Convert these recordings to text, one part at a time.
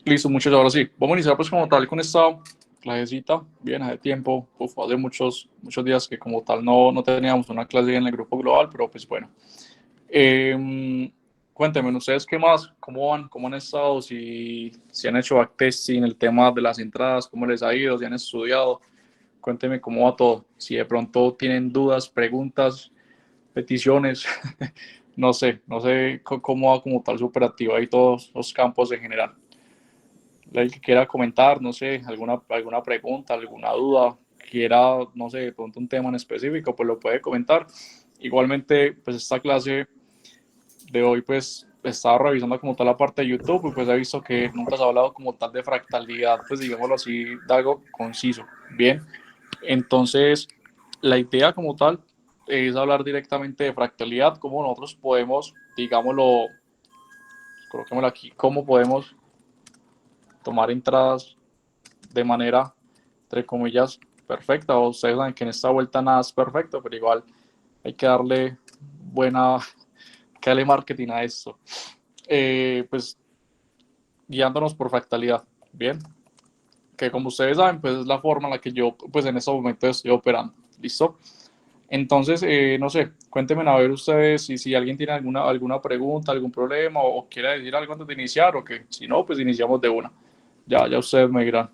Listo, muchachos, ahora sí. Vamos a iniciar pues como tal con esta clasecita. Bien, hace tiempo, hace muchos días que como tal no teníamos una clase en el grupo global, pero pues bueno. Cuéntenme, ¿ustedes qué más? ¿Cómo van? ¿Cómo han estado? Si han hecho backtesting, el tema de las entradas, ¿cómo les ha ido? ¿Si han estudiado? Cuéntenme cómo va todo. Si de pronto tienen dudas, preguntas, peticiones, no sé cómo va como tal su operativa y todos los campos en general. El que quiera comentar, no sé, alguna pregunta, alguna duda, quiera, no sé, de pronto un tema en específico, pues lo puede comentar. Igualmente, pues esta clase de hoy, pues estaba revisando como tal la parte de YouTube y pues he visto que nunca se ha hablado como tal de fractalidad, pues digámoslo así, de algo conciso. Bien, entonces la idea como tal es hablar directamente de fractalidad, cómo nosotros podemos, digámoslo, coloquémoslo aquí, cómo podemos tomar entradas de manera, entre comillas, perfecta. O ustedes saben que en esta vuelta nada es perfecto, pero igual hay que darle que darle marketing a esto. Pues guiándonos por fractalidad, ¿bien? Que como ustedes saben, pues es la forma en la que yo, pues en este momento estoy operando, ¿listo? Entonces, no sé, cuéntenme a ver ustedes si alguien tiene alguna pregunta, algún problema o quiere decir algo antes de iniciar o que si no, pues iniciamos de una. Ya ustedes me dirán.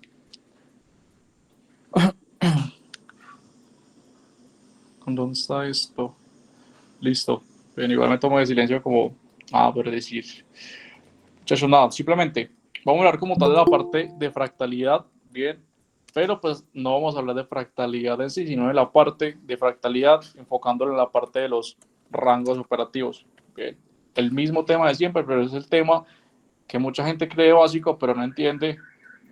¿Dónde está esto? Listo. Bien, igual me tomo de silencio como, por decir. Muchachos, nada, simplemente vamos a hablar como tal de la parte de fractalidad, bien, pero pues no vamos a hablar de fractalidad en sí, sino de la parte de fractalidad, enfocándolo en la parte de los rangos operativos, bien. El mismo tema de siempre, pero es el tema que mucha gente cree básico, pero no entiende.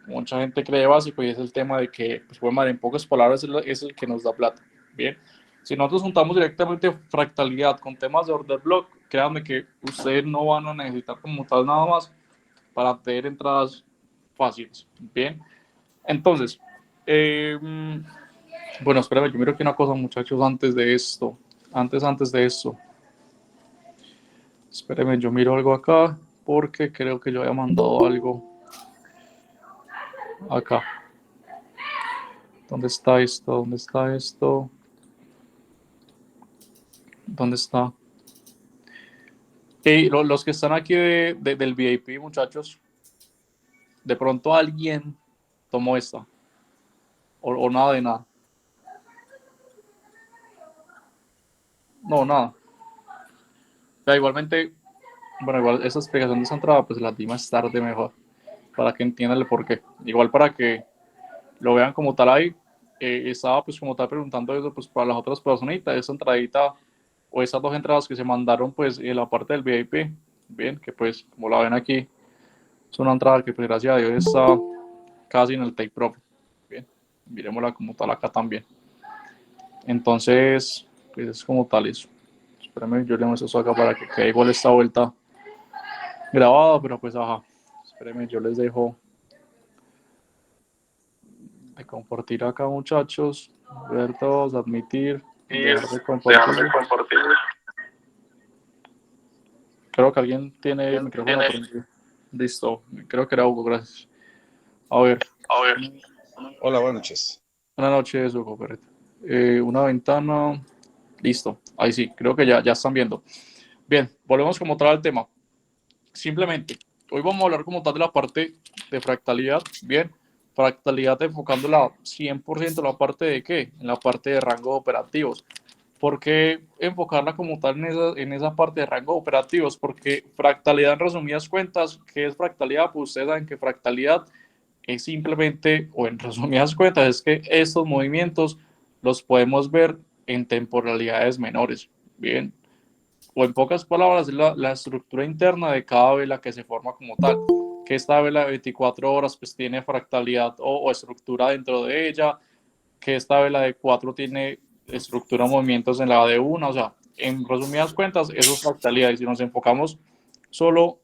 Mucha gente cree básico y es el tema de que, pues, bueno, en pocas palabras, es el que nos da plata. Bien, si nosotros juntamos directamente fractalidad con temas de order block, créanme que ustedes no van a necesitar como tal nada más para tener entradas fáciles. Bien, entonces, eh, bueno, espérame, yo miro aquí una cosa, muchachos, antes de esto. Antes de esto. Espérenme, yo miro algo acá porque creo que yo había mandado algo acá. ¿Dónde está esto? ¿Dónde está esto? ¿Dónde está? Hey, los que están aquí del VIP, muchachos, de pronto alguien tomó esta, o nada de nada. No, nada. Pero igualmente, bueno, igual esa explicación de esa entrada, pues la di más tarde mejor, para que entiendan el porqué. Igual para que lo vean como tal ahí, estaba pues como tal preguntando eso pues para las otras personitas, esa entradita o esas dos entradas que se mandaron pues en la parte del VIP, bien, que pues como la ven aquí, es una entrada que pues gracias a Dios está casi en el take profit. Bien, miremosla como tal acá también. Entonces, pues es como tal eso. Espérenme, yo le muestro eso acá para que quede igual esta vuelta grabada, pero pues ajá. Espérenme, yo les dejo de compartir acá, muchachos. Ver todos, admitir, dejar de Dejar compartir. de compartir. Creo que alguien tiene el micrófono prendido. Listo, creo que era Hugo, gracias. A ver, A ver. Hola, buenas noches. buenas noches, Hugo, correcto. Una ventana, listo, ahí sí, creo que ya están viendo. Bien, volvemos como tal al tema. Simplemente, hoy vamos a hablar como tal de la parte de fractalidad, bien, fractalidad enfocándola 100% en la parte de qué, en la parte de rangos operativos. ¿Por qué enfocarla como tal en esa parte de rangos operativos? Porque fractalidad en resumidas cuentas, ¿qué es fractalidad? Pues ustedes saben que fractalidad es simplemente, o en resumidas cuentas, es que estos movimientos los podemos ver en temporalidades menores, bien, o en pocas palabras, es la estructura interna de cada vela que se forma como tal. Que esta vela de 24 horas pues tiene fractalidad o estructura dentro de ella, que esta vela de 4 tiene estructura movimientos en la de una, o sea, en resumidas cuentas, eso es fractalidad. Y si nos enfocamos solo,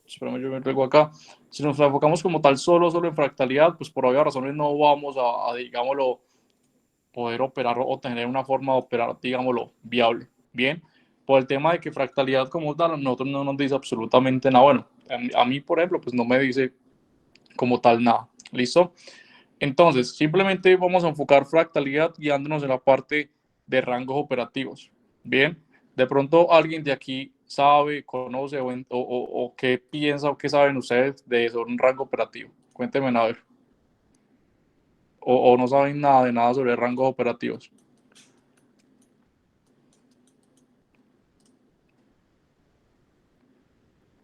espérame, yo me pego acá, si nos enfocamos como tal solo en fractalidad, pues por obvias razones no vamos digámoslo, poder operar o tener una forma de operar, digámoslo, viable. Bien, por el tema de que fractalidad como tal, a nosotros no nos dice absolutamente nada. Bueno, a mí, por ejemplo, pues no me dice como tal nada. ¿Listo? Entonces, simplemente vamos a enfocar fractalidad guiándonos en la parte de rangos operativos. Bien, de pronto alguien de aquí sabe, conoce o qué piensa o qué saben ustedes de sobre un rango operativo. Cuéntenme a ver. O no saben nada de nada sobre rangos operativos.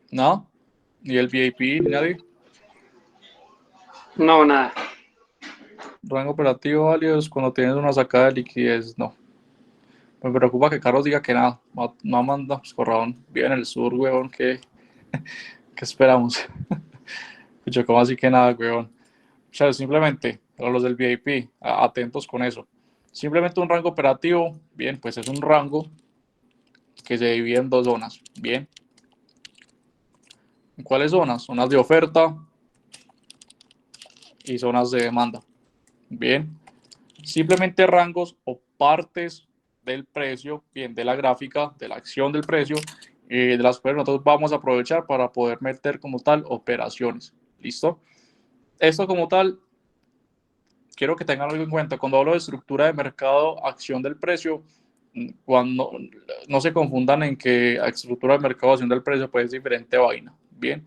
¿Nada? ¿Ni el VIP? ¿Ni nadie? No, nada. Rango operativo válido es cuando tienes una sacada de liquidez. No. Me preocupa que Carlos diga que nada. No manda, pues corrón. Vive en el sur, weón. ¿Qué esperamos? Yo, como así que nada, weón? O sea, simplemente, para los del VIP, atentos con eso. Simplemente un rango operativo, bien, pues es un rango que se divide en dos zonas, bien. ¿Cuáles zonas? Zonas de oferta y zonas de demanda, bien. Simplemente rangos o partes del precio, bien, de la gráfica, de la acción del precio, de las cuales nosotros vamos a aprovechar para poder meter como tal operaciones. ¿Listo? Esto como tal, quiero que tengan algo en cuenta. Cuando hablo de estructura de mercado, acción del precio, cuando no se confundan en que estructura de mercado, acción del precio, pues es diferente vaina. Bien,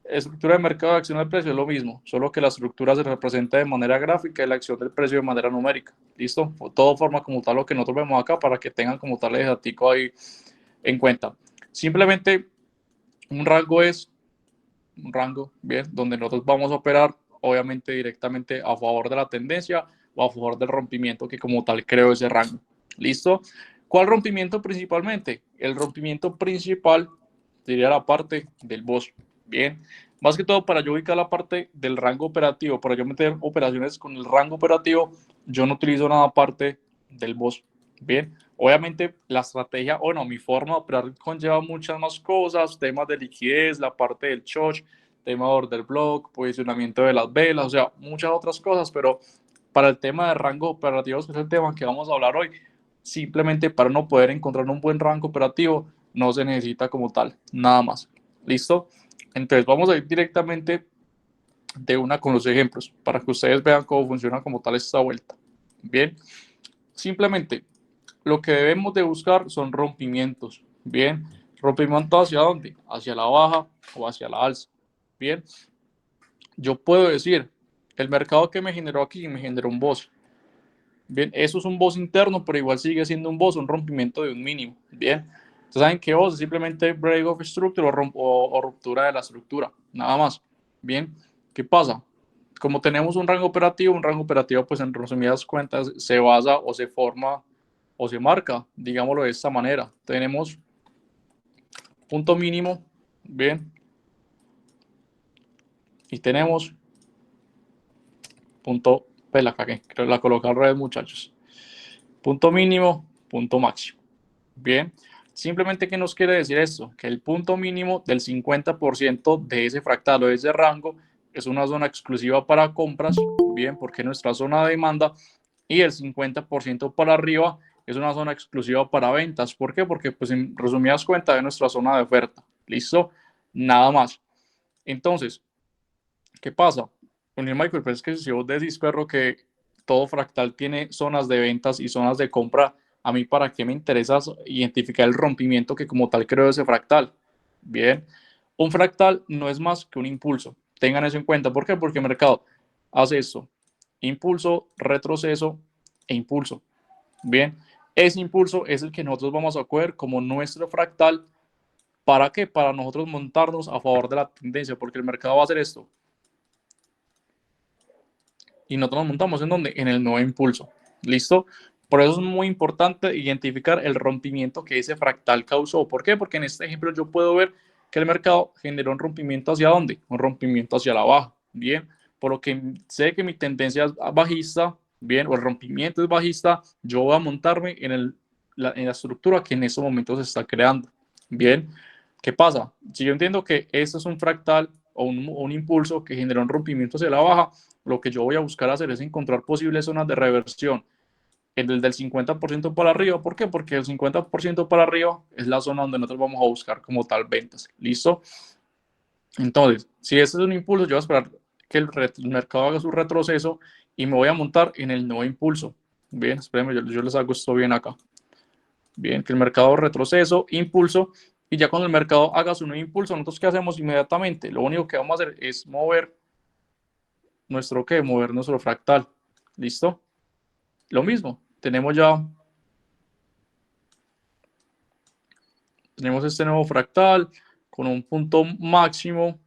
estructura de mercado, acción del precio es lo mismo, solo que la estructura se representa de manera gráfica y la acción del precio de manera numérica. ¿Listo? Todo forma como tal lo que nosotros vemos acá para que tengan como tal el datico ahí en cuenta. Simplemente un rango es un rango, bien, donde nosotros vamos a operar obviamente directamente a favor de la tendencia o a favor del rompimiento que como tal creo ese rango. ¿Listo? ¿Cuál rompimiento principalmente? El rompimiento principal sería la parte del boss. Bien, más que todo para yo ubicar la parte del rango operativo, para yo meter operaciones con el rango operativo, yo no utilizo nada parte del boss. Bien, obviamente la estrategia, o no, mi forma de operar conlleva muchas más cosas, temas de liquidez, la parte del choch, tema de order block, posicionamiento de las velas, o sea, muchas otras cosas, pero para el tema de rango operativos, que es el tema que vamos a hablar hoy, simplemente para no poder encontrar un buen rango operativo, no se necesita como tal, nada más. ¿Listo? Entonces vamos a ir directamente de una con los ejemplos, para que ustedes vean cómo funciona como tal esta vuelta. Bien, simplemente lo que debemos de buscar son rompimientos. Bien, rompimiento hacia dónde? Hacia la baja o hacia la alza. Bien, yo puedo decir, el mercado que me generó aquí me generó un boss. Bien, eso es un boss interno, pero igual sigue siendo un boss, un rompimiento de un mínimo. Bien, ustedes saben que boss es simplemente break of structure o ruptura de la estructura, nada más. Bien, ¿qué pasa? Como tenemos un rango operativo, pues en resumidas cuentas, se basa o se forma o se marca, digámoslo de esta manera. Tenemos punto mínimo, bien, y tenemos punto, pues la cagué, creo que la coloqué al revés, muchachos. Punto mínimo, punto máximo. Bien, simplemente, ¿qué nos quiere decir esto? Que el punto mínimo del 50% de ese fractal o de ese rango es una zona exclusiva para compras, bien, porque es nuestra zona de demanda, y el 50% para arriba es una zona exclusiva para ventas. ¿Por qué? Porque, pues, en resumidas cuentas, es nuestra zona de oferta. ¿Listo? Nada más. Entonces, ¿qué pasa? Con el Michael, pues es que si vos decís, perro, que todo fractal tiene zonas de ventas y zonas de compra, a mí para qué me interesa identificar el rompimiento que como tal creo ese fractal. Bien, un fractal no es más que un impulso. Tengan eso en cuenta. ¿Por qué? Porque el mercado hace esto. Impulso, retroceso e impulso. Bien, ese impulso es el que nosotros vamos a coger como nuestro fractal. ¿Para qué? Para nosotros montarnos a favor de la tendencia, porque el mercado va a hacer esto y nosotros nos montamos en donde? En el nuevo impulso. ¿Listo? Por eso es muy importante identificar el rompimiento que ese fractal causó. ¿Por qué? Porque en este ejemplo yo puedo ver que el mercado generó un rompimiento hacia dónde? Un rompimiento hacia la baja. Bien, por lo que sé que mi tendencia es bajista, bien, o el rompimiento es bajista, yo voy a montarme en la estructura que en estos momentos se está creando. Bien, ¿qué pasa? Si yo entiendo que esto es un fractal o un impulso que generó un rompimiento hacia la baja, lo que yo voy a buscar hacer es encontrar posibles zonas de reversión en el del 50% para arriba. ¿Por qué? Porque el 50% para arriba es la zona donde nosotros vamos a buscar como tal ventas. ¿Listo? Entonces, si este es un impulso, yo voy a esperar que el mercado haga su retroceso y me voy a montar en el nuevo impulso. Bien, espérenme, yo les hago esto bien acá. Bien, que el mercado retroceso, impulso, y ya cuando el mercado haga su nuevo impulso, nosotros ¿qué hacemos inmediatamente? Lo único que vamos a hacer es mover nuestro ¿qué? Mover nuestro fractal. ¿Listo? Lo mismo, tenemos este nuevo fractal con un punto máximo,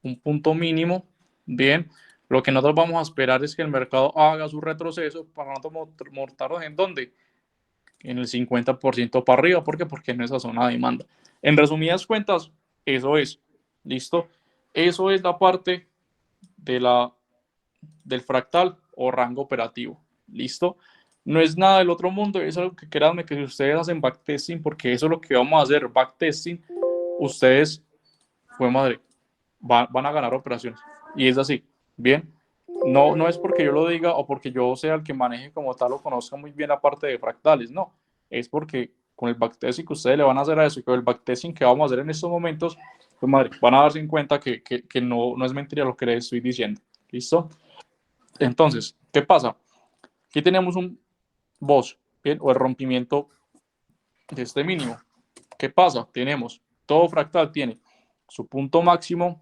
un punto mínimo. Bien, lo que nosotros vamos a esperar es que el mercado haga su retroceso para nosotros montarnos en dónde, en el 50% para arriba. ¿Por qué? Porque en esa zona de demanda. En resumidas cuentas, eso es. ¿Listo? Eso es la parte del fractal o rango operativo. ¿Listo? No es nada del otro mundo, es algo que créanme que si ustedes hacen backtesting, porque eso es lo que vamos a hacer, backtesting, ustedes, fue madre, van a ganar operaciones. Y es así, ¿bien? No es porque yo lo diga o porque yo sea el que maneje como tal o conozca muy bien la parte de fractales, no. Es porque con el backtesting que ustedes le van a hacer a eso y con el backtesting que vamos a hacer en estos momentos, pues madre, van a darse en cuenta que no es mentira lo que les estoy diciendo. ¿Listo? Entonces, ¿qué pasa? Aquí tenemos un boss, ¿bien? O el rompimiento de este mínimo. ¿Qué pasa? Tenemos, todo fractal tiene su punto máximo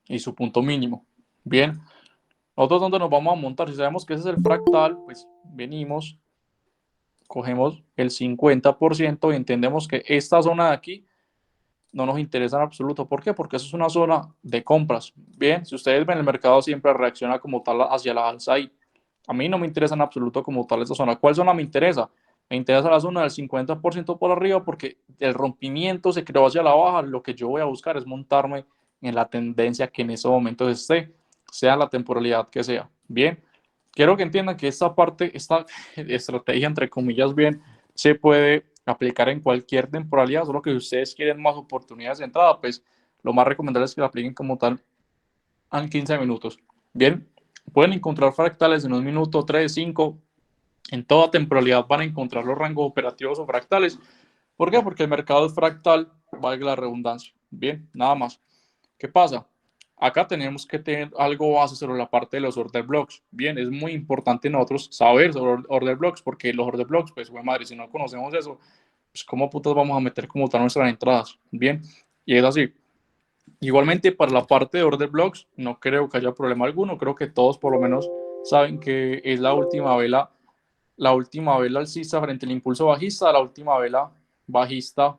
y su punto mínimo. Bien, nosotros dónde nos vamos a montar, si sabemos que ese es el fractal, pues venimos, cogemos el 50% y entendemos que esta zona de aquí no nos interesa en absoluto. ¿Por qué? Porque eso es una zona de compras. Bien, si ustedes ven, el mercado siempre reacciona como tal hacia la alza y a mí no me interesa en absoluto como tal esa zona. ¿Cuál zona me interesa? Me interesa la zona del 50% por arriba porque el rompimiento se creó hacia la baja. Lo que yo voy a buscar es montarme en la tendencia que en ese momento esté, sea la temporalidad que sea. Bien, quiero que entiendan que esta parte, esta estrategia, entre comillas, bien, se puede aplicar en cualquier temporalidad, solo que si ustedes quieren más oportunidades de entrada, pues lo más recomendable es que la apliquen como tal en 15 minutos. Bien, pueden encontrar fractales en un minuto, 3, 5. En toda temporalidad van a encontrar los rangos operativos o fractales. ¿Por qué? Porque el mercado es fractal, valga la redundancia. Bien, nada más. ¿Qué pasa? Acá tenemos que tener algo base sobre la parte de los order blocks. Bien, es muy importante nosotros saber sobre order blocks, porque los order blocks, pues, güey, madre, si no conocemos eso, pues, ¿cómo putas vamos a meter como tal nuestras entradas? Bien, y es así. Igualmente, para la parte de order blocks, no creo que haya problema alguno. Creo que todos, por lo menos, saben que es la última vela alcista frente al impulso bajista, la última vela bajista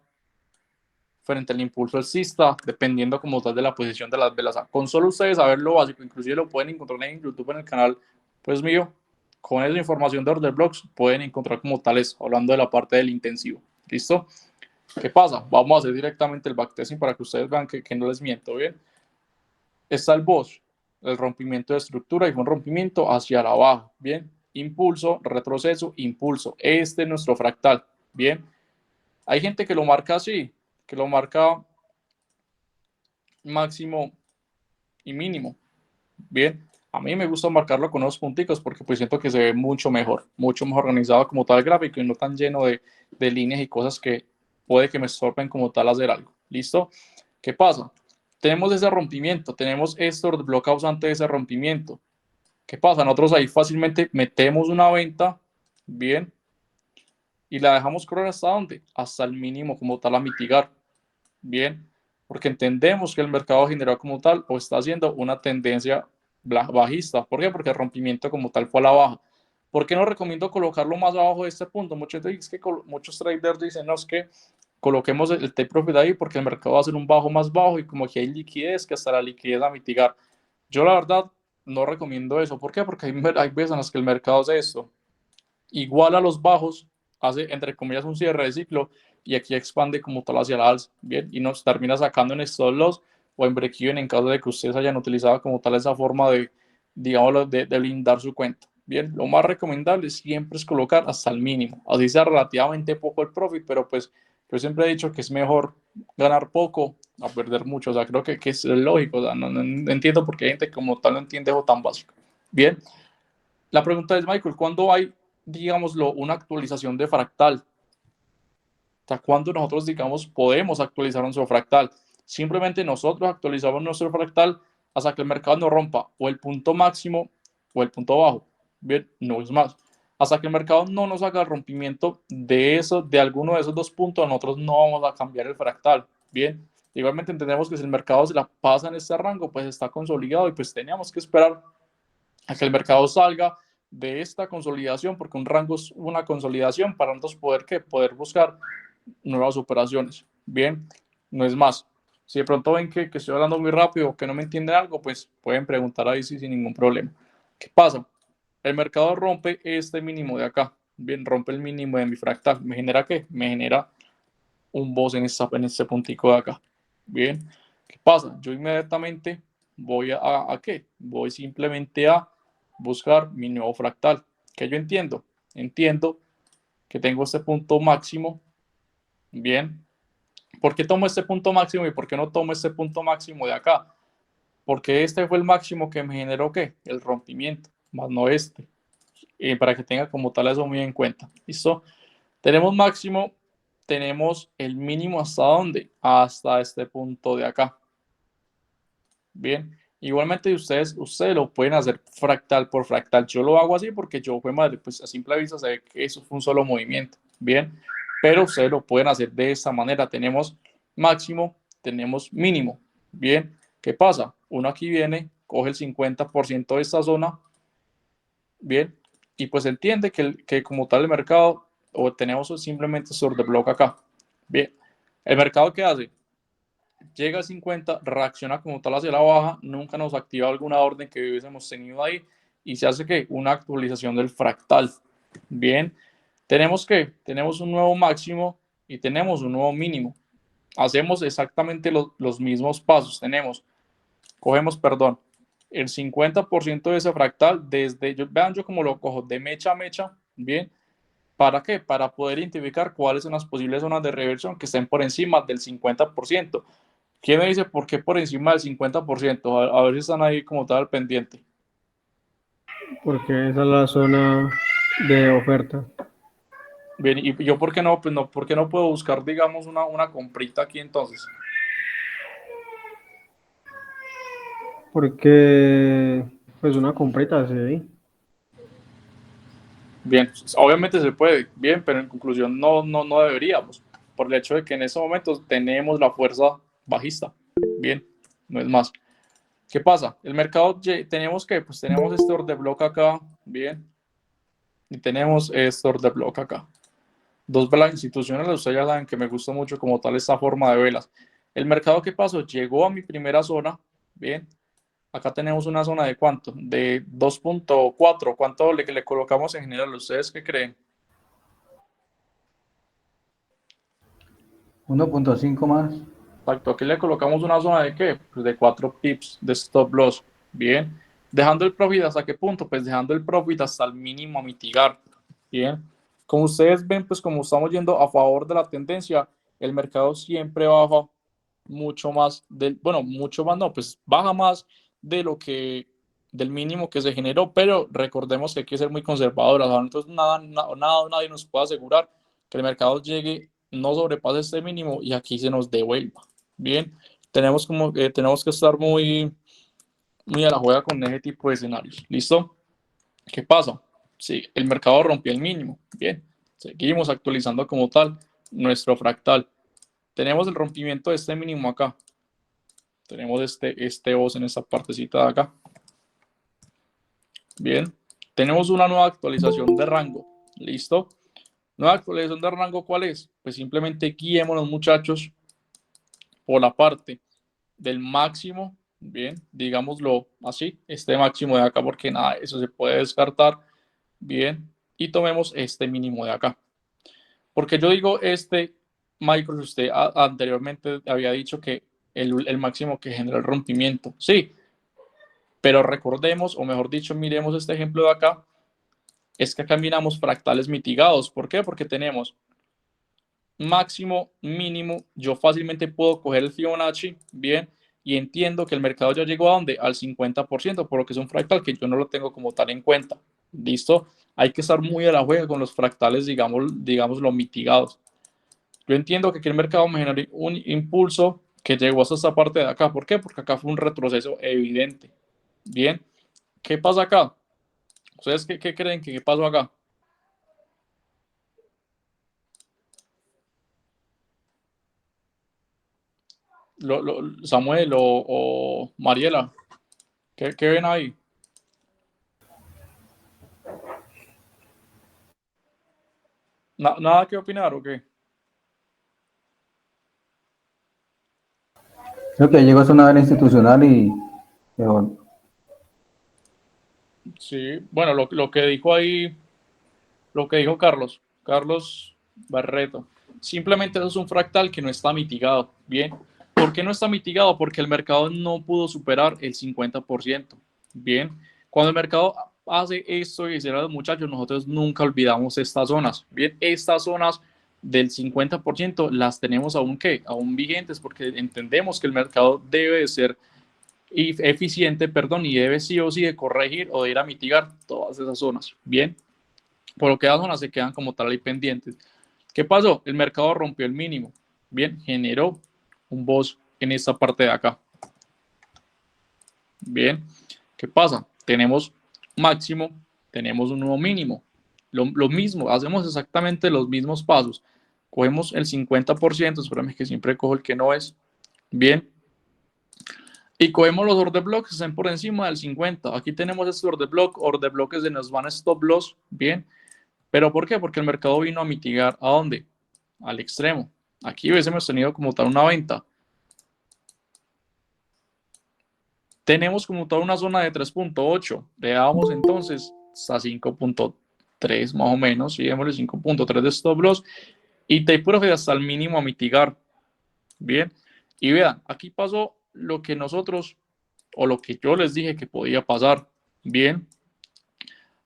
frente al impulso alcista, dependiendo como tal de la posición de las velas. Con solo ustedes saber lo básico, inclusive lo pueden encontrar en YouTube en el canal pues mío, con esa información de order blocks pueden encontrar como tales, hablando de la parte del intensivo. ¿Listo? ¿Qué pasa? Vamos a hacer directamente el backtesting para que ustedes vean que no les miento, ¿bien? Está el boss, el rompimiento de estructura y un rompimiento hacia la baja, ¿bien? Impulso, retroceso, impulso. Este es nuestro fractal, ¿bien? Hay gente que lo marca así, que lo marca máximo y mínimo. Bien, a mí me gusta marcarlo con unos punticos porque pues siento que se ve mucho mejor organizado como tal el gráfico y no tan lleno de líneas y cosas que puede que me estorpen como tal hacer algo. ¿Listo? ¿Qué pasa? Tenemos ese rompimiento, tenemos esto de bloque causante de ese rompimiento. ¿Qué pasa? Nosotros ahí fácilmente metemos una venta, bien, y la dejamos correr hasta dónde? Hasta el mínimo como tal a mitigar. Bien, porque entendemos que el mercado general como tal o está haciendo una tendencia bajista. ¿Por qué? Porque el rompimiento como tal fue a la baja. ¿Por qué no recomiendo colocarlo más abajo de este punto? Muchos traders dicen, no, es que coloquemos el take profit ahí porque el mercado va a hacer un bajo más bajo y como que hay liquidez, que hasta la liquidez a mitigar. Yo la verdad no recomiendo eso. ¿Por qué? Porque hay veces en las que el mercado hace esto. Igual a los bajos, hace entre comillas un cierre de ciclo y aquí expande como tal hacia la alza, bien, y nos termina sacando en stop loss o en break even en caso de que ustedes hayan utilizado como tal esa forma de, digamos, de blindar su cuenta. Bien, lo más recomendable siempre es colocar hasta el mínimo, así sea relativamente poco el profit, pero pues yo siempre he dicho que es mejor ganar poco a perder mucho, o sea, creo que es lógico, o sea, no entiendo por qué hay gente como tal no entiende eso tan básico. Bien, la pregunta es, Michael, ¿cuándo hay, digámoslo, una actualización de fractal? O sea, ¿cuándo nosotros, digamos, podemos actualizar nuestro fractal? Simplemente nosotros actualizamos nuestro fractal hasta que el mercado no rompa o el punto máximo o el punto bajo. Bien, no es más. Hasta que el mercado no nos haga el rompimiento de alguno de esos dos puntos, nosotros no vamos a cambiar el fractal. Bien, igualmente entendemos que si el mercado se la pasa en este rango, pues está consolidado y pues teníamos que esperar a que el mercado salga de esta consolidación, porque un rango es una consolidación para nosotros poder buscar nuevas operaciones. Bien, no es más. Si de pronto ven que estoy hablando muy rápido o que no me entienden algo, pues pueden preguntar ahí sí, sin ningún problema. ¿Qué pasa? El mercado rompe este mínimo de acá. Bien, rompe el mínimo de mi fractal. ¿Me genera qué? Me genera un boss en este puntico de acá. Bien, ¿qué pasa? Yo inmediatamente voy a ¿qué? Voy simplemente a buscar mi nuevo fractal. ¿Qué yo entiendo? Entiendo que tengo este punto máximo. Bien, ¿por qué tomo este punto máximo y por qué no tomo este punto máximo de acá? Porque este fue el máximo que me generó ¿qué? El rompimiento, más no este. Para que tenga como tal eso muy en cuenta. ¿Listo? Tenemos máximo, tenemos el mínimo hasta dónde? Hasta este punto de acá. Bien. Igualmente ustedes lo pueden hacer fractal por fractal. Yo lo hago así porque yo fue madre, pues a simple vista se ve que eso fue un solo movimiento. Bien. Pero ustedes lo pueden hacer de esta manera. Tenemos máximo, tenemos mínimo. Bien. ¿Qué pasa? Uno aquí viene, coge el 50% de esta zona. Bien. Y pues entiende que como tal el mercado o tenemos simplemente sobre de bloque acá. Bien. ¿El mercado qué hace? Llega a 50, reacciona como tal hacia la baja, nunca nos activa alguna orden que hubiésemos tenido ahí y se hace que una actualización del fractal. Bien, tenemos un nuevo máximo y tenemos un nuevo mínimo. Hacemos exactamente los mismos pasos. Cogemos, perdón, el 50% de ese fractal vean yo como lo cojo de mecha a mecha, bien. ¿Para qué? Para poder identificar cuáles son las posibles zonas de reversión que estén por encima del 50%. ¿Quién me dice por qué por encima del 50%? A ver si están ahí como tal pendiente. Porque esa es la zona de oferta. Bien, y yo por qué no, pues no, ¿por qué no puedo buscar, digamos, una comprita aquí entonces? Porque, pues una comprita, sí. Bien, obviamente se puede, bien, pero en conclusión no deberíamos, por el hecho de que en ese momento tenemos la fuerza bajista. Bien, no es más. ¿Qué pasa? El mercado, pues tenemos este order block acá, bien, y tenemos este order block acá. Dos velas institucionales, ustedes ya saben que me gusta mucho como tal esta forma de velas. El mercado, ¿qué pasó? Llegó a mi primera zona, bien. Acá tenemos una zona de ¿cuánto? De 2.4. ¿Cuánto le colocamos en general? ¿Ustedes qué creen? 1.5 más. Exacto, aquí le colocamos una zona de ¿qué? Pues de 4 pips de stop loss. Bien. Dejando el profit hasta qué punto? Pues dejando el profit hasta el mínimo a mitigar. Bien. Como ustedes ven, pues como estamos yendo a favor de la tendencia, el mercado siempre baja mucho más bueno, mucho más no, pues baja más de lo que del mínimo que se generó, pero recordemos que hay que ser muy conservadores. Entonces nadie nos puede asegurar que el mercado llegue, no sobrepase este mínimo y aquí se nos devuelva. Bien, tenemos que estar muy a la juega con ese tipo de escenarios. ¿Listo? ¿Qué pasa? Sí, el mercado rompió el mínimo. Bien, seguimos actualizando como tal nuestro fractal. Tenemos el rompimiento de este mínimo acá. Tenemos este os en esta partecita de acá. Bien, tenemos una nueva actualización de rango. ¿Listo? Nueva actualización de rango, ¿cuál es? Pues simplemente guiémonos, muchachos, por la parte del máximo. Bien, digámoslo así, este máximo de acá, porque nada, eso se puede descartar. Bien, y tomemos este mínimo de acá. Porque yo digo Michael, usted anteriormente había dicho que el máximo que genera el rompimiento. Sí, pero recordemos, o mejor dicho, miremos este ejemplo de acá, es que acá miramos fractales mitigados. ¿Por qué? Porque tenemos máximo, mínimo, yo fácilmente puedo coger el Fibonacci, bien, y entiendo que el mercado ya llegó a dónde, al 50%, por lo que es un fractal que yo no lo tengo como tal en cuenta. ¿Listo? Hay que estar muy a la juega con los fractales, digamos los mitigados. Yo entiendo que aquí el mercado me genera un impulso, que llegó hasta esta parte de acá. ¿Por qué? Porque acá fue un retroceso evidente. Bien, ¿qué pasa acá? ¿Ustedes qué creen que qué pasó acá? Samuel o Mariela, ¿qué ven ahí? ¿Nada que opinar o qué? Creo que llegó a una área institucional y mejor. Sí, bueno, lo que dijo ahí, lo que dijo Carlos Barreto, simplemente eso es un fractal que no está mitigado. Bien, ¿por qué no está mitigado? Porque el mercado no pudo superar el 50%. Bien, cuando el mercado hace esto y dice a los muchachos, nosotros nunca olvidamos estas zonas. Bien, estas zonas del 50% las tenemos aún que aún vigentes porque entendemos que el mercado debe de ser eficiente, perdón, y debe sí o sí de corregir o de ir a mitigar todas esas zonas. Bien, por lo que las zonas se quedan como tal ahí pendientes. ¿Qué pasó? El mercado rompió el mínimo. Bien, generó un boss en esta parte de acá. Bien, ¿qué pasa? Tenemos máximo, tenemos un nuevo mínimo. Lo mismo, hacemos exactamente los mismos pasos. Cogemos el 50%, espérame que siempre cojo el que no es. Bien, y cogemos los order blocks que estén por encima del 50. Aquí tenemos este order block que se nos van a stop loss, bien. ¿Pero por qué? Porque el mercado vino a mitigar, ¿a dónde? Al extremo. Aquí hubiésemos tenido como tal una venta. Tenemos como tal una zona de 3.8. Le damos entonces hasta 5.3 más o menos. Y démosle 5.3 de stop loss. Y take profit hasta el mínimo a mitigar. Bien. Y vean, aquí pasó lo que nosotros, o lo que yo les dije que podía pasar. Bien.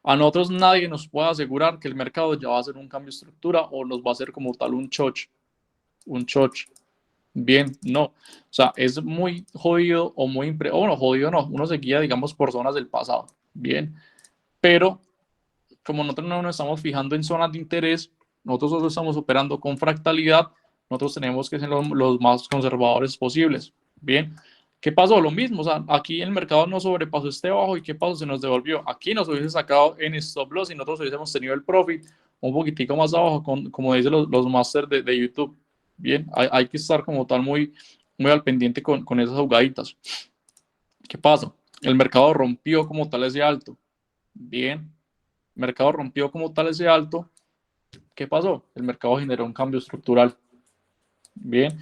A nosotros nadie nos puede asegurar que el mercado ya va a hacer un cambio de estructura o nos va a hacer como tal un choch. Un choch. Bien, no. O sea, es muy jodido o muy... o bueno, jodido no. Uno se guía, digamos, por zonas del pasado. Bien. Pero como nosotros no nos estamos fijando en zonas de interés, nosotros solo estamos operando con fractalidad, nosotros tenemos que ser los más conservadores posibles. Bien. ¿Qué pasó? Lo mismo, o sea, aquí el mercado no sobrepasó este bajo y ¿qué pasó? Se nos devolvió. Aquí nos hubiese sacado en stop loss y nosotros hubiésemos tenido el profit un poquitico más abajo, como dicen los masters de YouTube. Bien, hay que estar como tal muy al pendiente con esas jugaditas. ¿Qué pasa? El mercado rompió como tal ese alto. Bien, el mercado rompió como tal ese alto. ¿Qué pasó? El mercado generó un cambio estructural. Bien,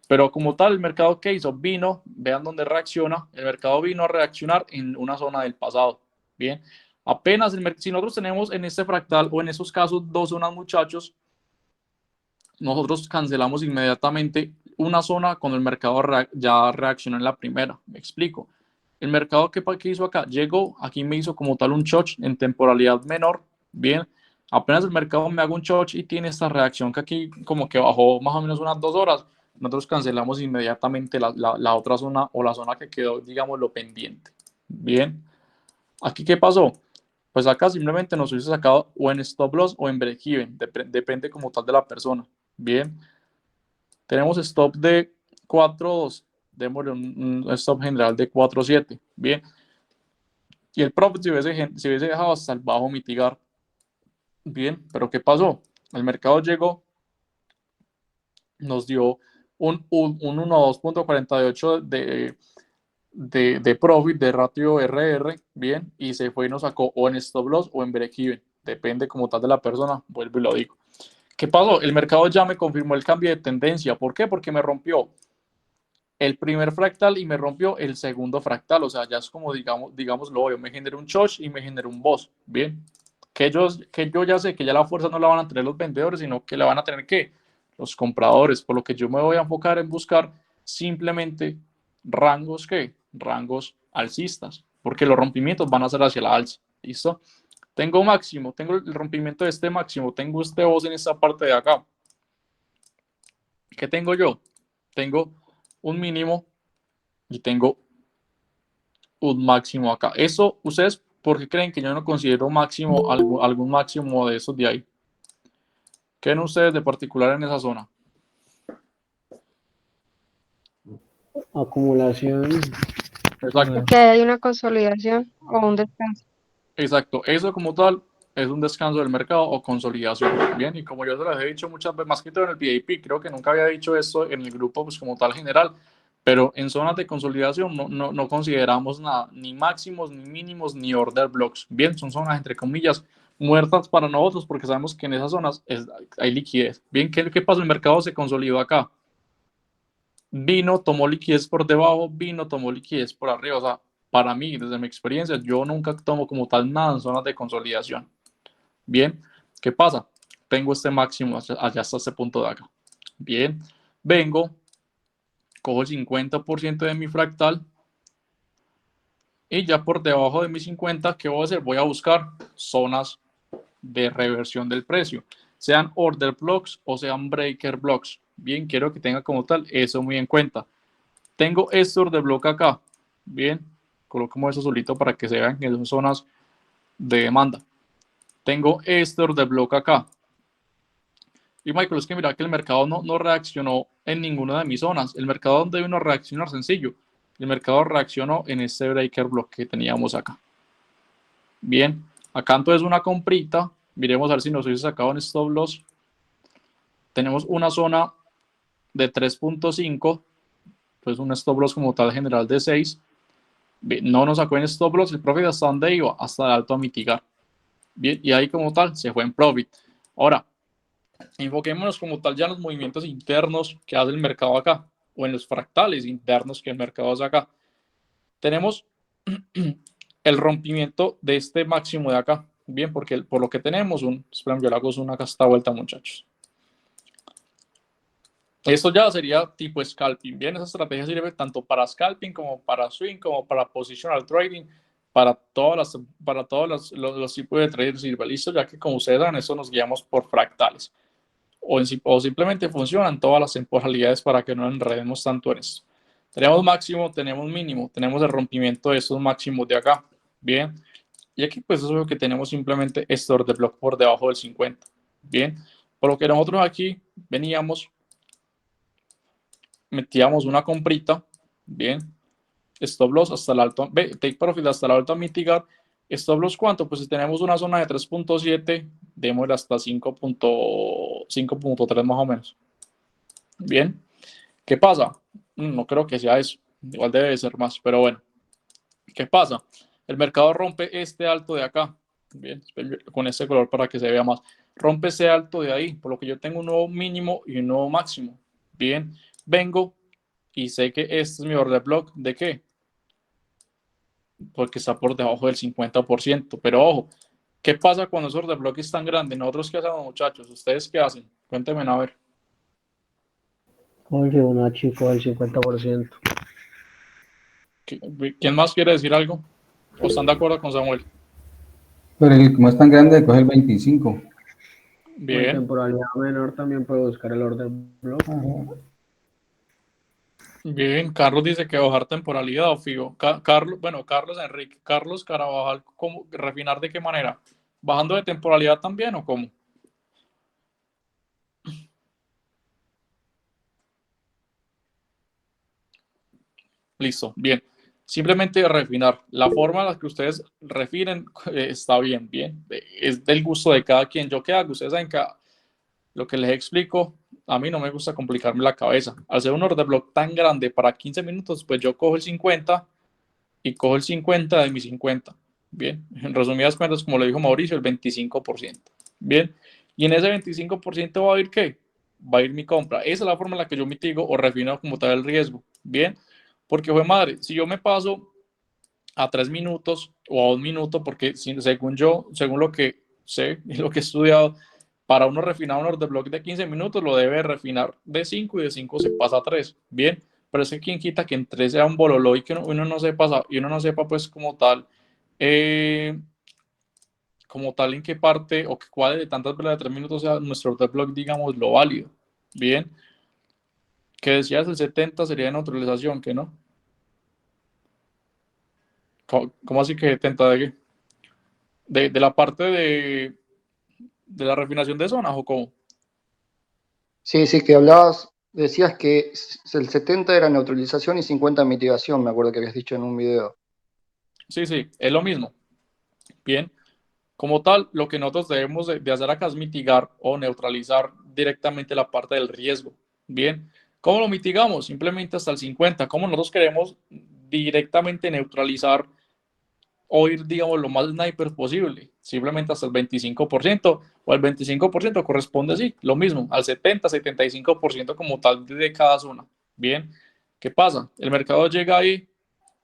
pero como tal, el mercado que hizo vino, vean dónde reacciona, el mercado vino a reaccionar en una zona del pasado. Bien, apenas si nosotros tenemos en este fractal o en esos casos dos zonas, muchachos, nosotros cancelamos inmediatamente una zona cuando el mercado ya reaccionó en la primera. Me explico. El mercado que hizo acá llegó, aquí me hizo como tal un short en temporalidad menor. Bien, apenas el mercado me haga un short y tiene esta reacción que aquí como que bajó más o menos unas 2 horas, nosotros cancelamos inmediatamente la otra zona o la zona que quedó, digamos, lo pendiente. Bien, aquí qué pasó. Pues acá simplemente nos hubiese sacado o en stop loss o en break even, depende como tal de la persona. Bien, tenemos stop de 4.2, démosle un stop general de 4.7. Bien, y el profit se hubiese dejado hasta el bajo mitigar. Bien, pero ¿qué pasó? El mercado llegó, nos dio un 1.2.48 de profit, de ratio RR, bien, y se fue y nos sacó o en stop loss o en break even, depende como tal de la persona, vuelvo y lo digo. ¿Qué pasó? El mercado ya me confirmó el cambio de tendencia. ¿Por qué? Porque me rompió el primer fractal y me rompió el segundo fractal. O sea, ya es como, digamos lo obvio, me generó un choch y me generó un boss. Bien, que yo ya sé que ya la fuerza no la van a tener los vendedores, sino que la van a tener que los compradores. Por lo que yo me voy a enfocar en buscar simplemente rangos rangos alcistas, porque los rompimientos van a ser hacia la alza. ¿Listo? Tengo máximo, tengo el rompimiento de este máximo, tengo este boss en esta parte de acá. ¿Qué tengo yo? Tengo un mínimo y tengo un máximo acá. Eso, ¿ustedes por qué creen que yo no considero máximo algún máximo de esos de ahí? ¿Qué ven ustedes de particular en esa zona? Acumulación. Exacto, Que hay una consolidación o un descanso. exacto. Eso como tal es un descanso del mercado o consolidación. Bien, y como yo se les he dicho muchas veces, más que todo en el VIP, creo que nunca había dicho esto en el grupo, pues como tal general, pero en zonas de consolidación no consideramos nada, ni máximos, ni mínimos, ni order blocks. Bien, son zonas entre comillas muertas para nosotros porque sabemos que en esas zonas hay liquidez. Bien, ¿qué pasa? El mercado se consolidó acá. Vino, tomó liquidez por debajo, vino, tomó liquidez por arriba. O sea, para mí, desde mi experiencia, yo nunca tomo como tal nada en zonas de consolidación. Bien, ¿qué pasa? Tengo este máximo allá hasta este punto de acá. Bien, vengo, cojo el 50% de mi fractal y ya por debajo de mi 50, ¿qué voy a hacer? Voy a buscar zonas de reversión del precio, sean order blocks o sean breaker blocks. Bien, quiero que tenga como tal eso muy en cuenta. Tengo este order block acá. Bien, colocamos eso solito para que se vean que son zonas de demanda. Tengo este order block acá. Y Michael, es que mira que el mercado no reaccionó en ninguna de mis zonas. El mercado donde vino a reaccionar sencillo. El mercado reaccionó en este breaker block que teníamos acá. Bien, acá entonces una comprita. Miremos a ver si nos hubiese sacado en stop loss. Tenemos una zona de 3.5, pues un stop loss como tal general de 6. No nos sacó en stop loss, el profit hasta dónde iba, hasta el alto a mitigar. Bien, y ahí como tal se fue en profit. Ahora, enfoquémonos como tal ya en los movimientos internos que hace el mercado acá, o en los fractales internos que el mercado hace acá. Tenemos el rompimiento de este máximo de acá. Bien, porque por lo que tenemos esperen, yo le hago una casta vuelta, muchachos. Esto ya sería tipo scalping. Bien, esa estrategia sirve tanto para scalping como para swing, como para positional trading, para todos los tipos de traders sirve. Listo, ya que como ustedes saben, eso nos guiamos por fractales. O simplemente funcionan todas las temporalidades para que no enredemos tanto en esto. Tenemos máximo, tenemos mínimo, tenemos el rompimiento de estos máximos de acá. Bien, y aquí pues eso es lo que tenemos simplemente este order block por debajo del 50. Bien, por lo que nosotros aquí veníamos, metíamos una comprita, bien, stop loss hasta el alto, take profit hasta el alto a mitigar, stop loss cuánto, pues si tenemos una zona de 3.7, démosle hasta 5.3 más o menos. Bien, ¿qué pasa? No creo que sea eso, igual debe de ser más, pero bueno, ¿qué pasa? El mercado rompe este alto de acá, bien, con este color para que se vea más, rompe ese alto de ahí, por lo que yo tengo un nuevo mínimo y un nuevo máximo, bien, vengo y sé que este es mi order block, ¿de qué? Porque está por debajo del 50%, pero ojo, ¿qué pasa cuando esos order block es tan grande? ¿Nosotros qué hacemos, muchachos? ¿Ustedes qué hacen? Cuéntenme a ver. Oye, una chico del 50%. ¿Quién más quiere decir algo? ¿O están de acuerdo con Samuel? Pero como es tan grande, coge el 25. O en Bien, temporalidad menor también puede buscar el order block. Ajá. bien. Carlos dice que bajar temporalidad o fijo. Carlos, bueno, Carlos Enrique. Carlos Carabajal, ¿cómo, refinar de qué manera? ¿Bajando de temporalidad también o cómo? Listo, bien. Simplemente refinar. La forma en la que ustedes refinen está bien, bien. Es del gusto de cada quien. Yo qué hago, ustedes saben que lo que les explico, a mí no me gusta complicarme la cabeza. Al ser un order block tan grande para 15 minutos, pues yo cojo el 50 y cojo el 50 de mi 50. Bien, en resumidas cuentas, como le dijo Mauricio, el 25%. Bien, y en ese 25% va a ir ¿qué? Va a ir mi compra. Esa es la forma en la que yo mitigo o refino como tal el riesgo. Bien, porque fue madre, si yo me paso a 3 minutos o a 1 minuto, porque según yo, según lo que sé y lo que he estudiado, para uno refinar un order block de 15 minutos lo debe refinar de 5 y de 5 se pasa a 3. Bien, pero es que quien quita que en 3 sea un bololo y que uno no sepa, y uno no sepa pues como tal en qué parte o cuál de tantas velas de 3 minutos sea nuestro order block, digamos, lo válido. Bien, que decías el 70 sería de neutralización, ¿que no? ¿Cómo así que 70 de qué? De la parte de la refinación de zonas o cómo? Sí, sí, que hablabas Decías que el 70 era neutralización y 50 mitigación, me acuerdo que habías dicho en un video. Sí, sí, es lo mismo. Bien, como tal, lo que nosotros debemos de hacer acá es mitigar o neutralizar directamente la parte del riesgo. Bien, ¿cómo lo mitigamos? Simplemente hasta el 50. ¿Cómo nosotros queremos directamente neutralizar o ir, digamos, lo más sniper posible? Simplemente hasta el 25% o el 25% corresponde, sí, lo mismo, al 70-75% como tal de cada zona. Bien, ¿qué pasa? El mercado llega ahí,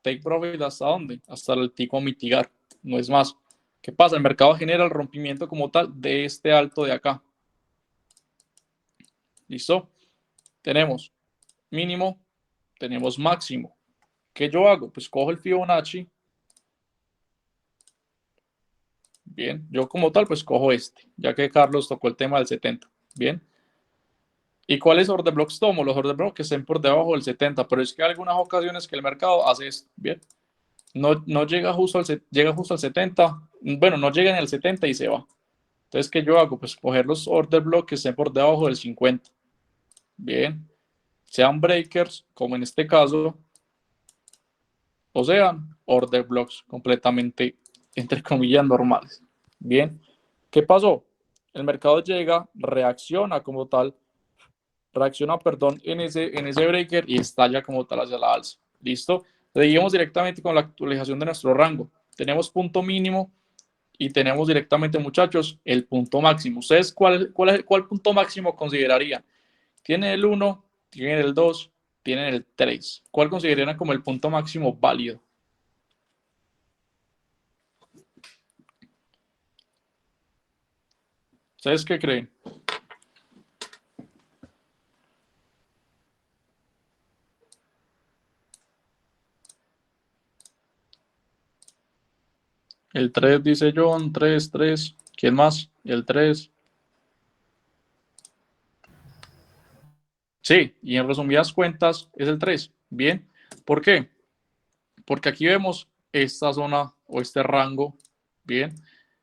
take profit hasta dónde? Hasta el tipo mitigar, no es más. ¿Qué pasa? El mercado genera el rompimiento como tal de este alto de acá. ¿Listo? Tenemos mínimo, tenemos máximo. ¿Qué yo hago? Pues cojo el Fibonacci. Bien, yo como tal, pues cojo este, ya que Carlos tocó el tema del 70. Bien. ¿Y cuáles order blocks tomo? Los order blocks que estén por debajo del 70, pero es que hay algunas ocasiones que el mercado hace esto. Bien. No llega justo llega justo al 70. Bueno, no llega en el 70 y se va. Entonces, ¿qué yo hago? Pues coger los order blocks que estén por debajo del 50. Bien. Sean breakers, como en este caso, o sean order blocks completamente, entre comillas, normales. Bien. ¿Qué pasó? El mercado llega, reacciona como tal, perdón, en ese breaker y estalla como tal hacia la alza. ¿Listo? Seguimos directamente con la actualización de nuestro rango. Tenemos punto mínimo y tenemos directamente, muchachos, el punto máximo. ¿Ustedes cuál punto máximo considerarían? Tienen el 1, tienen el 2, tienen el 3. ¿Cuál considerarían como el punto máximo válido? ¿Ustedes qué creen? El 3 dice John, 3, 3. ¿Quién más? El 3. Sí, y en resumidas cuentas es el 3. Bien. ¿Por qué? Porque aquí vemos esta zona o este rango. Bien.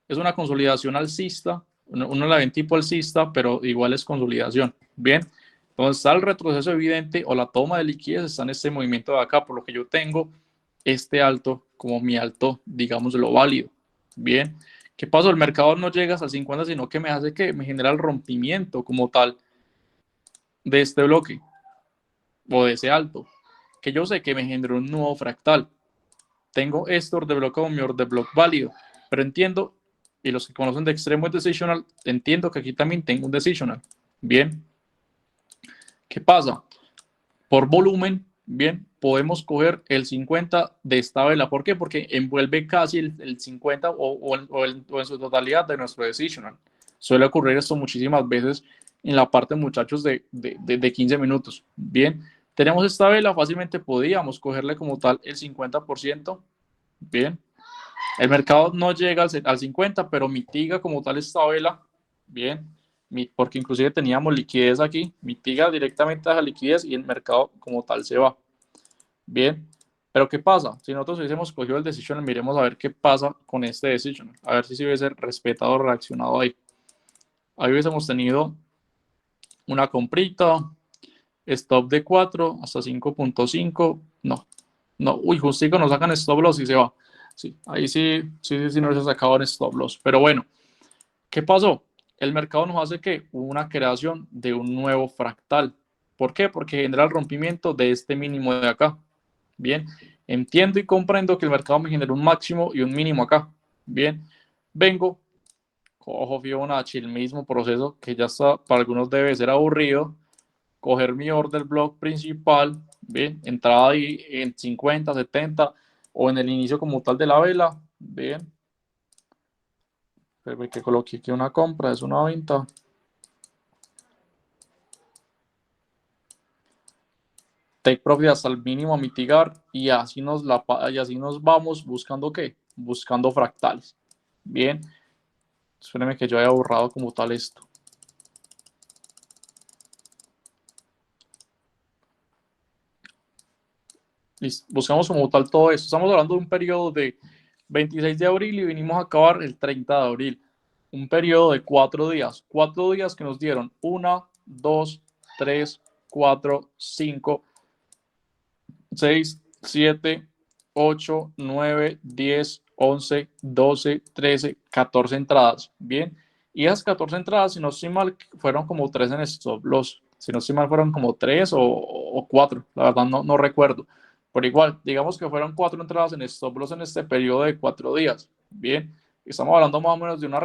Es una consolidación alcista. Uno la ven tipo alcista, pero igual es consolidación. Bien. Entonces está el retroceso evidente o la toma de liquidez está en este movimiento de acá, por lo que yo tengo este alto como mi alto, digamos, lo válido. Bien. ¿Qué pasó? El mercado no llega hasta el 50, sino que me hace que me genera el rompimiento como tal de este bloque o de ese alto, que yo sé que me generó un nuevo fractal. Tengo este order block como mi order block válido, pero entiendo, y los que conocen de extremo decisional, entiendo que aquí también tengo un decisional. Bien. ¿Qué pasa? Por volumen, bien, podemos coger el 50 de esta vela. ¿Por qué? Porque envuelve casi el 50 o en su totalidad de nuestro decisional. Suele ocurrir esto muchísimas veces en la parte, muchachos, de 15 minutos. Bien, tenemos esta vela, fácilmente podíamos cogerle como tal el 50%. Bien, el mercado no llega al 50, pero mitiga como tal esta vela. Bien, porque inclusive teníamos liquidez aquí, mitiga directamente a la liquidez y el mercado como tal se va. Bien, pero ¿qué pasa? Si nosotros hubiésemos cogido el decision, miremos a ver qué pasa con este decision, a ver si se hubiese respetado o reaccionado ahí. Ahí hubiésemos tenido una comprita, stop de 4 hasta 5.5, no, uy, justico nos sacan stop loss y se va. Sí, ahí sí no se sacado en stop loss, pero bueno, ¿qué pasó? El mercado nos hace que una creación de un nuevo fractal. ¿Por qué? Porque genera el rompimiento de este mínimo de acá. Bien, entiendo y comprendo que el mercado me genera un máximo y un mínimo acá. Bien, vengo, cojo Fibonacci, el mismo proceso que ya está, para algunos debe ser aburrido, coger mi order block principal, bien, entrada ahí en 50, 70 o en el inicio como tal de la vela, bien, pero que coloque aquí una compra, es una venta. Take profit hasta el mínimo a mitigar y así nos vamos buscando ¿qué? Buscando fractales. Bien, espérenme que yo haya borrado como tal esto. Listo. Buscamos como tal todo esto. Estamos hablando de un periodo de 26 de abril y vinimos a acabar el 30 de abril. Un periodo de 4 días. 4 días que nos dieron 1, 2, 3, 4, 5, 6, 7, 8, 9, 10, 11, 12, 13, 14 entradas. Bien. Y esas 14 entradas, si no estoy mal, fueron como 3 en stop loss. Si no estoy mal, fueron como 3 o 4. La verdad no recuerdo. Pero igual, digamos que fueron 4 entradas en stop loss en este periodo de 4 días. Bien. Estamos hablando más o menos de una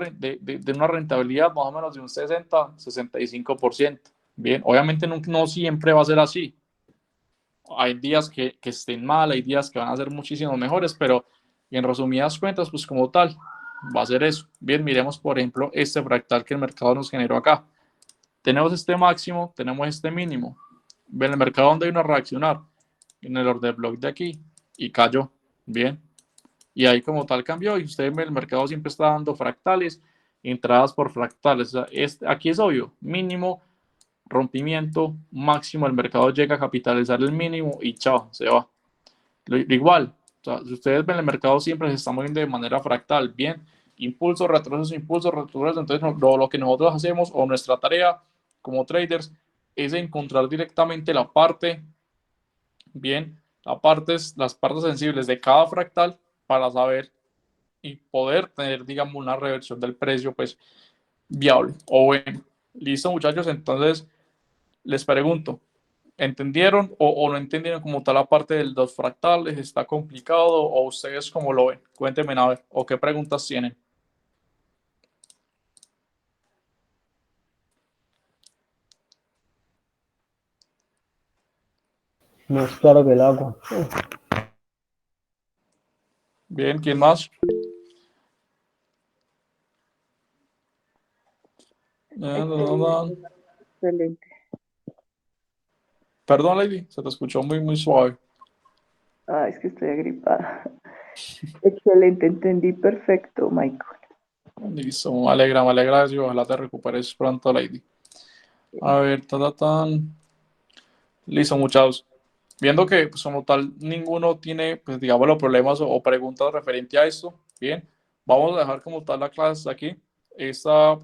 rentabilidad más o menos de un 60-65%. Bien. Obviamente no siempre va a ser así. Hay días que estén mal, hay días que van a ser muchísimo mejores, pero en resumidas cuentas, pues como tal, va a ser eso. Bien, miremos por ejemplo este fractal que el mercado nos generó acá. Tenemos este máximo, tenemos este mínimo. Ven, el mercado donde vino a reaccionar, en el order block de aquí, y cayó. Bien, y ahí como tal cambió, y ustedes ven, el mercado siempre está dando fractales, entradas por fractales. O sea, aquí es obvio, mínimo, rompimiento, máximo, el mercado llega a capitalizar el mínimo y chao, se va. Igual, o sea, si ustedes ven, el mercado siempre se está moviendo de manera fractal, bien, impulso, retroceso, entonces lo que nosotros hacemos o nuestra tarea como traders es encontrar directamente la parte, bien, las partes sensibles de cada fractal para saber y poder tener, digamos, una reversión del precio, pues, viable. O bueno, listo muchachos, entonces les pregunto, ¿entendieron o no entendieron como tal la parte de los fractales? ¿Está complicado o ustedes cómo lo ven? Cuéntenme a ver, o qué preguntas tienen. Más claro que el agua. Bien, ¿quién más? Excelente. Perdón, Lady, se te escuchó muy suave. Ah, es que estoy agripada. Excelente, entendí perfecto, Michael. Listo, me alegra y ojalá te recuperes pronto, Lady. A ver, listo, muchachos. Viendo que, pues, como tal, ninguno tiene, pues, digamos, los problemas o preguntas referente a esto, bien, vamos a dejar como tal la clase aquí. Esta